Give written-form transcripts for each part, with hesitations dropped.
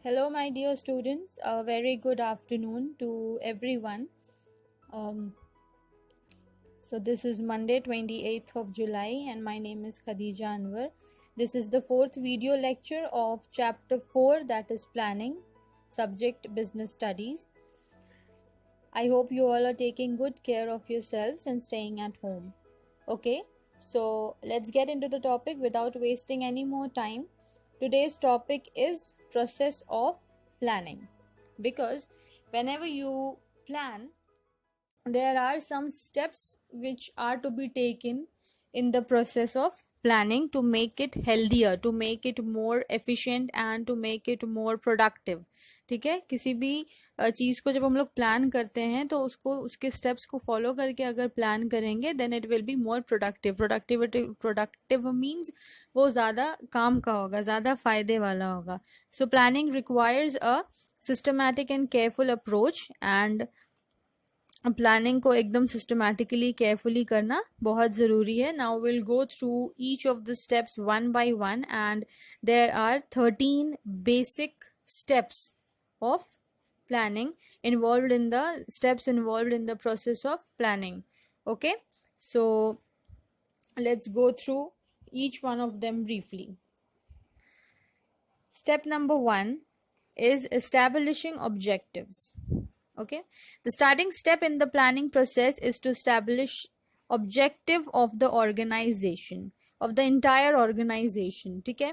Hello, my dear students. A very good afternoon to everyone. Um, this is Monday, 28th of July, and my name is Khadija Anwar. This is the fourth video lecture of chapter 4, that is planning, subject business studies. I hope you all are taking good care of yourselves and staying at home. Okay, so let's get into the topic without wasting any more time. Today's topic is process of planning, because whenever you plan, there are some steps which are to be taken in the process of planning to make it healthier, to make it more efficient and to make it more productive. ठीक है, किसी भी चीज को जब हम लोग plan करते हैं तो उसको उसके स्टेप्स को फॉलो करके अगर प्लान करेंगे then it will be more productive. Productive means वो ज्यादा काम का होगा, ज्यादा फायदे वाला होगा. So planning requires a systematic and careful approach, and planning को एकदम सिस्टमैटिकली केयरफुली करना बहुत ज़रूरी है. Now will go through each of the steps one by one, and there are 13 basic steps of planning involved in the steps involved in the process of planning. Okay, so let's go through each one of them briefly. Step number 1 is establishing objectives. Okay, the starting step in the planning process is to establish objective of the organization, of the entire organization. ठीक है,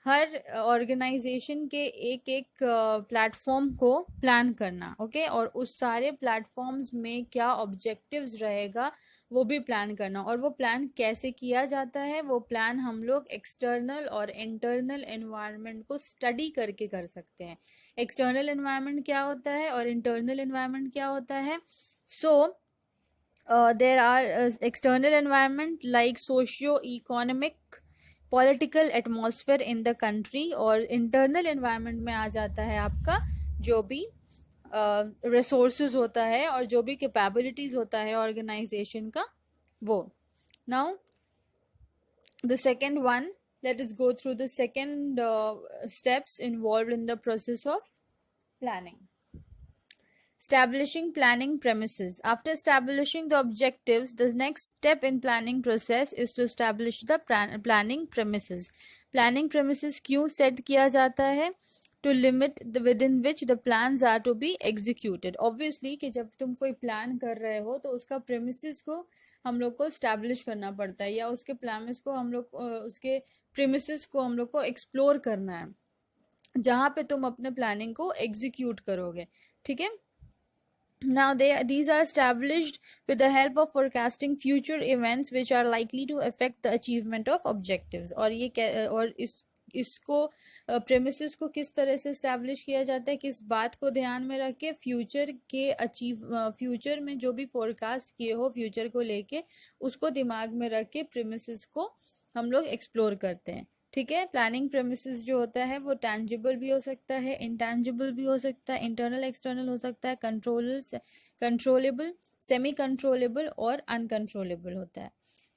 हर organisation के एक एक platform को plan करना. Okay, और उस सारे प्लेटफॉर्म्स में क्या ऑब्जेक्टिव्स रहेगा वो भी प्लान करना. और वो प्लान कैसे किया जाता है, वो प्लान हम लोग एक्सटर्नल और इंटरनल एनवायरनमेंट को स्टडी करके कर सकते हैं. एक्सटर्नल एनवायरनमेंट क्या होता है और इंटरनल एनवायरनमेंट क्या होता है. सो there are external environment like socio-economic, political atmosphere in the country, और इंटरनल एनवायरनमेंट में आ जाता है आपका जो भी रिसोर्सेज होता है और जो भी कैपेबिलिटीज होता है ऑर्गेनाइजेशन का वो. Now the second one, let us go through the second steps involved in the process of planning. Establishing planning premises. After establishing the objectives, the next step in planning process is to establish the planning premises. Planning premises क्यों set किया जाता है? To limit the within which the plans are to be executed. Obviously कि जब तुम कोई plan कर रहे हो तो उसका premises को हम लोग को establish करना पड़ता है, या उसके premise को हम लोग उसके premises को हम लोग को explore करना है जहाँ पे तुम अपने प्लानिंग को एग्जीक्यूट करोगे. ठीक है, now these are established with the help of forecasting future events which are likely to affect the achievement of objectives. और ये और इसको प्रेमिसेस को किस तरह से एस्टैब्लिश किया जाता है, किस बात को ध्यान में रख के, फ्यूचर में जो भी फोरकास्ट किए हो फ्यूचर को लेके उसको दिमाग में रख के प्रेमिसेस को हम लोग एक्सप्लोर करते हैं. ठीक है, प्लानिंग प्रेमिसेस जो होता है वो टैंजिबल भी हो सकता है, इंटैंजिबल भी हो सकता है, इंटरनल एक्सटर्नल हो सकता है, कंट्रोलेबल, सेमी कंट्रोलेबल और अनकंट्रोलेबल होता है.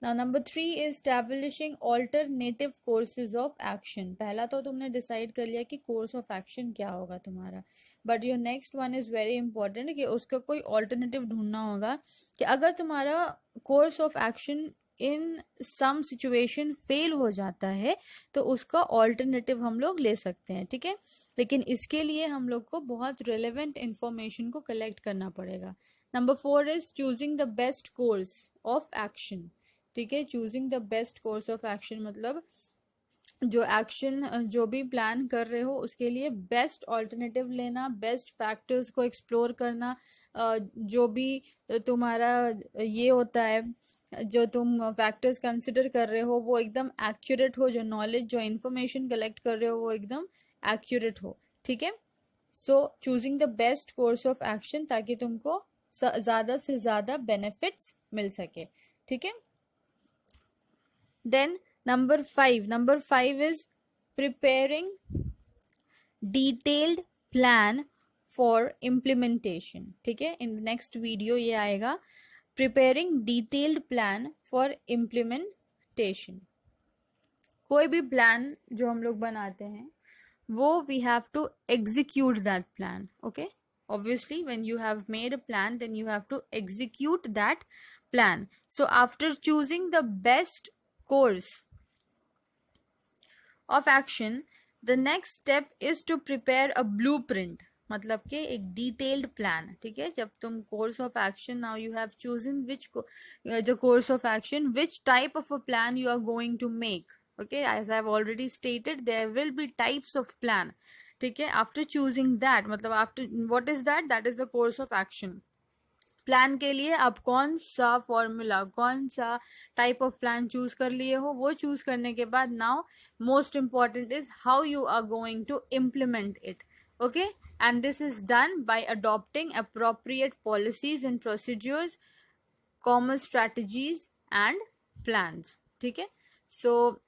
Now number 3 is establishing alternative courses of action. पहला तो तुमने डिसाइड कर लिया कि कोर्स ऑफ एक्शन क्या होगा तुम्हारा, but your next one is very important कि उसका कोई ऑल्टरनेटिव ढूंढना होगा कि अगर तुम्हारा course of action in some situation fail हो जाता है तो उसका ऑल्टरनेटिव हम लोग ले सकते हैं. ठीक है, लेकिन इसके लिए हम लोग को बहुत रिलेवेंट इंफॉर्मेशन को कलेक्ट करना पड़ेगा. Number 4 is choosing the best course of action. ठीक है, choosing the best course of action मतलब जो एक्शन जो भी प्लान कर रहे हो उसके लिए बेस्ट ऑल्टरनेटिव लेना, बेस्ट फैक्टर्स को एक्सप्लोर करना, जो भी तुम्हारा ये होता है जो तुम फैक्टर्स कंसिडर कर रहे हो वो एकदम एक्यूरेट हो, जो नॉलेज जो इन्फॉर्मेशन कलेक्ट कर रहे हो वो एकदम एक्यूरेट हो. ठीक है, so choosing the best course of action ताकि तुमको ज़्यादा से ज़्यादा बेनिफिट्स मिल सके. ठीक है, then number 5 is preparing detailed plan for implementation. ठीक है, इन द नेक्स्ट वीडियो ये आएगा, preparing detailed plan for implementation. कोई भी प्लान जो हम लोग बनाते हैं वो we have to execute that plan. Okay, obviously when you have made a plan, then you have to execute that plan. So after choosing the best course of action, the next step is to prepare a blueprint. मतलब कि एक detailed plan. ठीक है, जब तुम course of action, now you have chosen which the course of action, which type of a plan you are going to make. Okay, as I have already stated, there will be types of plan. ठीक है, after choosing that, मतलब after what is that? That is the course of action. Plan के लिए आप कौन सा formula, कौन सा टाइप ऑफ प्लान चूज कर लिए हो, वो चूज करने के बाद now most important is how you are going to implement it. Okay, and this is done by adopting appropriate policies and procedures, common strategies and plans. ठीक है, सो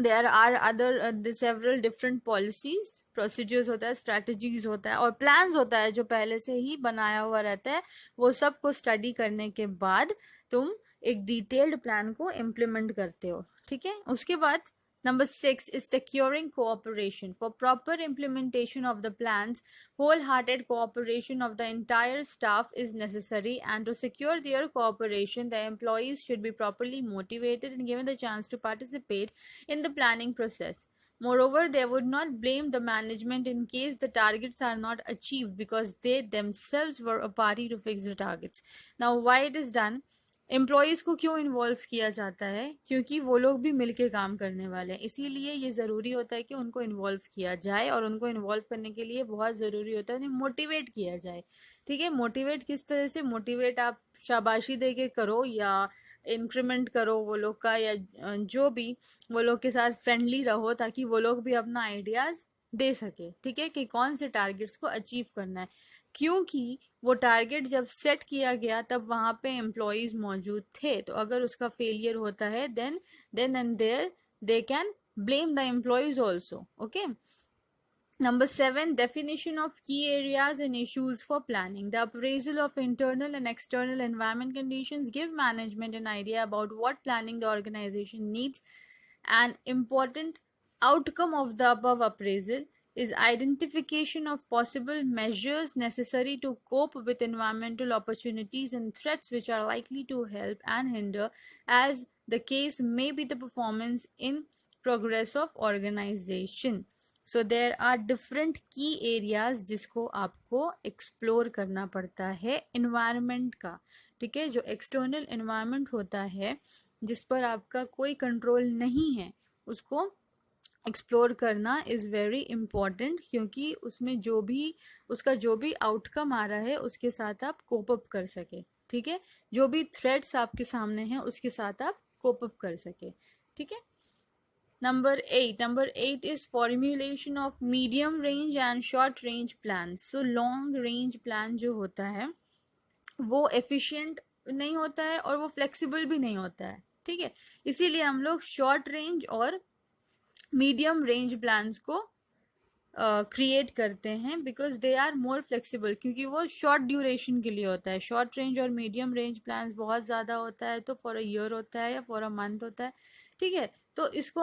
there are other several different policies, procedures होता है, strategies होता है और plans होता है जो पहले से ही बनाया हुआ रहता है. वो सब को स्टडी करने के बाद तुम एक डिटेल्ड प्लान को इम्प्लीमेंट करते हो. ठीक है, उसके बाद number 6 is securing cooperation. For proper implementation of the plans, wholehearted cooperation of the entire staff is necessary, and to secure their cooperation, the employees should be properly motivated and given the chance to participate in the planning process. Moreover, they would not blame the management in case the targets are not achieved, because they themselves were a party to fix the targets. Now, why it is done? Employees को क्यों involve किया जाता है? क्योंकि वो लोग भी मिलके काम करने वाले हैं, इसीलिए ये ज़रूरी होता है कि उनको इन्वॉल्व किया जाए. और उनको इन्वॉल्व करने के लिए बहुत ज़रूरी होता है उन्हें मोटिवेट किया जाए. ठीक है, मोटिवेट किस तरह से? मोटिवेट आप शाबाशी दे के करो या इंक्रीमेंट करो वो लोग का, या जो भी वो लोग के साथ फ्रेंडली रहो ताकि वो लोग भी अपना आइडियाज़ दे सके. ठीक है, कि कौन से टारगेट्स को अचीव करना है. क्योंकि वो टारगेट जब सेट किया गया तब वहाँ पे एम्प्लॉयज़ मौजूद थे, तो अगर उसका फेलियर होता है then and there they can blame the employees also. Okay, Number 7, definition of key areas and issues for planning. The appraisal of internal and external environment conditions give management an idea about what planning the organization needs. An important outcome of the above appraisal is identification of possible measures necessary to cope with environmental opportunities and threats which are likely to help and hinder, as the case may be, the performance in progress of organization. So there are different key areas जिसको आपको explore करना पड़ता है environment का. ठीक है, जो external environment होता है जिस पर आपका कोई कंट्रोल नहीं है, उसको एक्सप्लोर करना इज़ वेरी इम्पॉर्टेंट, क्योंकि उसमें जो भी आउटकम आ रहा है उसके साथ आप कोप अप कर सके. ठीक है, जो भी थ्रेट्स आपके सामने हैं उसके साथ आप कोप अप कर सके. ठीक है, Number 8 is formulation of medium range and short range plans. So long range plan जो होता है वो efficient नहीं होता है और वो flexible भी नहीं होता है. ठीक है, इसीलिए हम लोग short range और medium range plans को क्रिएट करते हैं, because they are more flexible, क्योंकि वो शॉर्ट ड्यूरेशन के लिए होता है. शॉर्ट रेंज और मीडियम रेंज प्लान्स बहुत ज़्यादा होता है तो फॉर अ ईयर होता है या फॉर अ मंथ होता है. ठीक है, तो इसको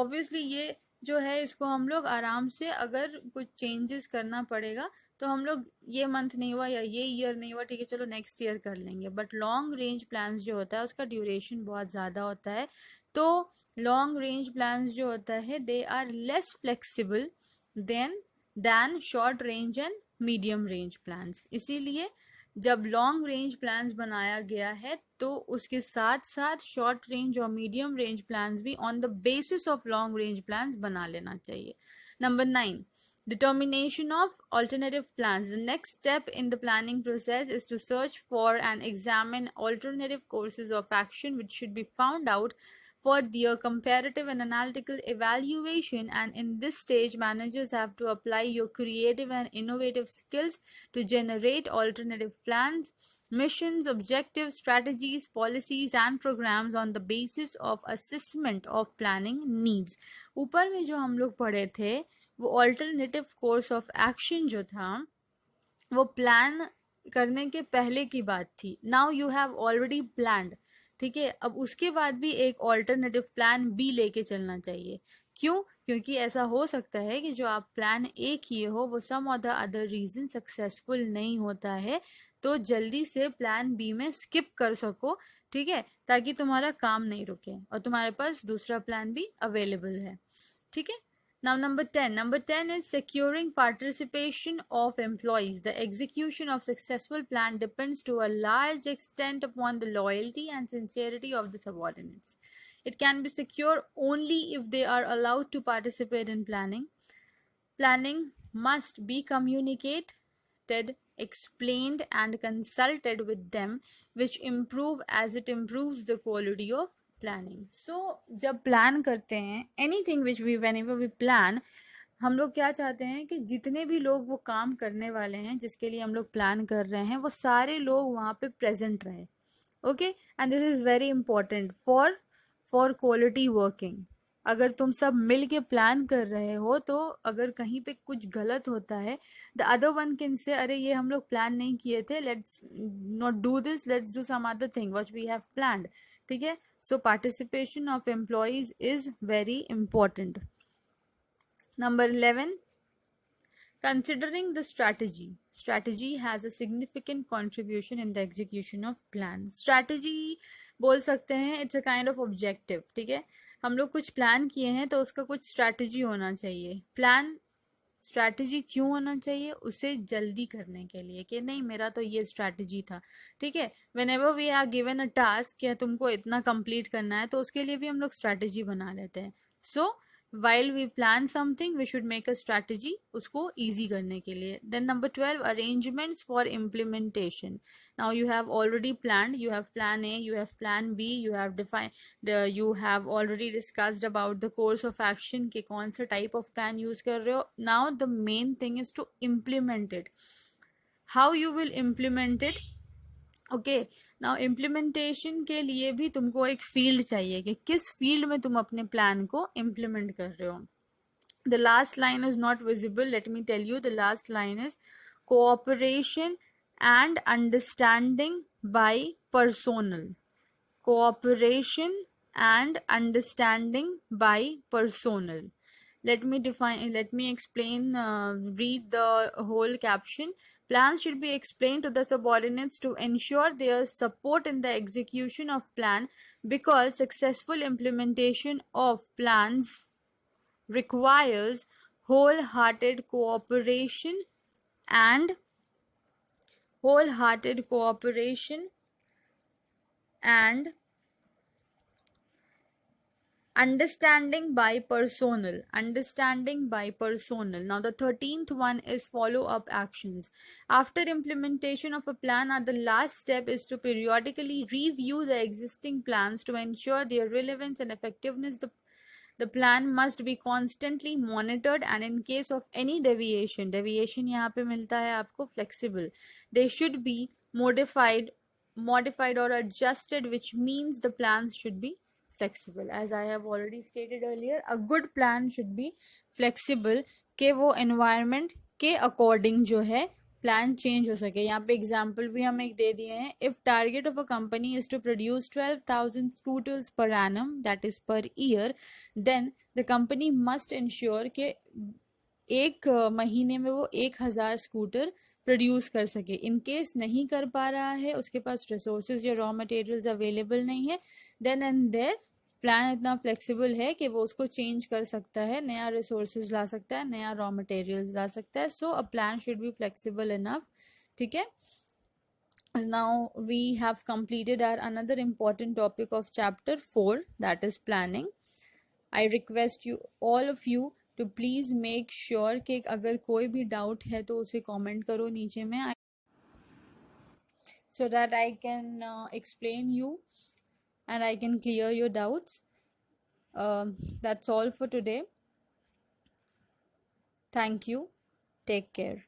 ऑब्वियसली ये जो है इसको हम लोग आराम से, अगर कुछ चेंजेस करना पड़ेगा तो हम लोग ये मंथ नहीं हुआ या ये ईयर नहीं हुआ, ठीक है चलो नेक्स्ट ईयर कर लेंगे. बट लॉन्ग रेंज प्लान्स जो होता है उसका ड्यूरेशन बहुत ज़्यादा होता है, तो लॉन्ग रेंज प्लान्स जो होता है they are less flexible than short range and medium range plans. इसीलिए जब लॉन्ग रेंज प्लान्स बनाया गया है तो उसके साथ साथ शॉर्ट रेंज और मीडियम रेंज प्लान्स भी on the basis of long range plans बना लेना चाहिए. Number 9, determination of alternative plans. The next step in the planning process is to search for and examine alternative courses of action which should be found out for their comparative and analytical evaluation, and in this stage managers have to apply your creative and innovative skills to generate alternative plans, missions, objectives, strategies, policies and programs on the basis of assessment of planning needs. ऊपर में जो हम लोग पढ़े थे वो alternative course of action जो था वो प्लान करने के पहले की बात थी. Now you have already planned. ठीक है, अब उसके बाद भी एक ऑल्टरनेटिव प्लान बी लेके चलना चाहिए. क्यों? क्योंकि ऐसा हो सकता है कि जो आप प्लान ए किए हो वो सम और द अदर रीजन सक्सेसफुल नहीं होता है, तो जल्दी से प्लान बी में स्किप कर सको, ठीक है, ताकि तुम्हारा काम नहीं रुके और तुम्हारे पास दूसरा प्लान भी अवेलेबल है, ठीक है। Now number 10 is securing participation of employees. The execution of successful plan depends to a large extent upon the loyalty and sincerity of the subordinates. It can be secure only if they are allowed to participate in planning. Planning must be communicated, explained and consulted with them, which improve as it improves the quality of planning. So जब plan करते हैं anything which we whenever we plan, हम लोग क्या चाहते हैं कि जितने भी लोग वो काम करने वाले हैं जिसके लिए हम लोग प्लान कर रहे हैं वो सारे लोग वहाँ पे प्रेजेंट रहे, okay. And this is very important for quality working. अगर तुम सब मिल के प्लान कर रहे हो तो अगर कहीं पे कुछ गलत होता है, the other one can say अरे ये हम लोग प्लान नहीं किए थे, let's not do this, let's do some other thing which we have planned, ठीक है। So participation of employees is very important. Number 11, considering the strategy. Strategy has a significant contribution in the execution of plan. Strategy बोल सकते हैं it's a kind of objective, ठीक है। हम लोग कुछ प्लान किए हैं तो उसका कुछ स्ट्रैटेजी होना चाहिए। प्लान स्ट्रैटेजी क्यों होना चाहिए? उसे जल्दी करने के लिए कि नहीं मेरा तो ये स्ट्रैटेजी था, ठीक है। Whenever we are given a task या तुमको इतना कंप्लीट करना है तो उसके लिए भी हम लोग स्ट्रैटेजी बना लेते हैं। सो while we plan something we should make a strategy उसको easy करने के लिए। Then number 12, arrangements for implementation. Now you have already planned, you have plan A, you have plan B, you have defined you have already discussed about the course of action कि कौन सा type of plan use कर रहे हो। Now the main thing is to implement it. How you will implement it? Okay, now implementation के लिए भी तुमको एक फील्ड चाहिए कि किस फील्ड में तुम अपने प्लान को इम्प्लीमेंट कर रहे हो। The last line is not visible, let me tell you the last line is cooperation and understanding by personnel. Cooperation and understanding by personnel. Let me explain, read the whole caption. Plans should be explained to the subordinates to ensure their support in the execution of plan, because successful implementation of plans requires wholehearted cooperation and understanding by personnel. Now the 13th one is follow up actions. After implementation of a plan, at the last step is to periodically review the existing plans to ensure their relevance and effectiveness. The plan must be constantly monitored, and in case of any deviation यहाँ पे मिलता है आपको flexible, they should be modified or adjusted, which means the plans should be flexible. As I have already stated earlier, a good plan should be flexible कि वो environment के according जो है प्लान चेंज हो सके। यहाँ पे एग्जाम्पल भी हम एक दे दिए हैं। If target of a company is to produce 12,000 scooters per annum, that is per year, then the company must ensure कि एक महीने में वो 1,000 स्कूटर प्रोड्यूस कर सके। इन केस नहीं कर पा रहा है, उसके पास रिसोर्सेज या रॉ मटेरियल्स अवेलेबल नहीं है, देन एंड देयर प्लान इतना फ्लेक्सिबल है कि वो उसको चेंज कर सकता है, नया रिसोर्सेज ला सकता है, नया रॉ मटेरियल्स ला सकता है। So a plan should be flexible enough, ठीक है। Now we have completed our another important topic of chapter 4, that is planning. I request you all of you to please make sure कि अगर कोई भी doubt है तो उसे comment करो नीचे में, so that I can explain you and I can clear your doubts. That's all for today. Thank you. Take care.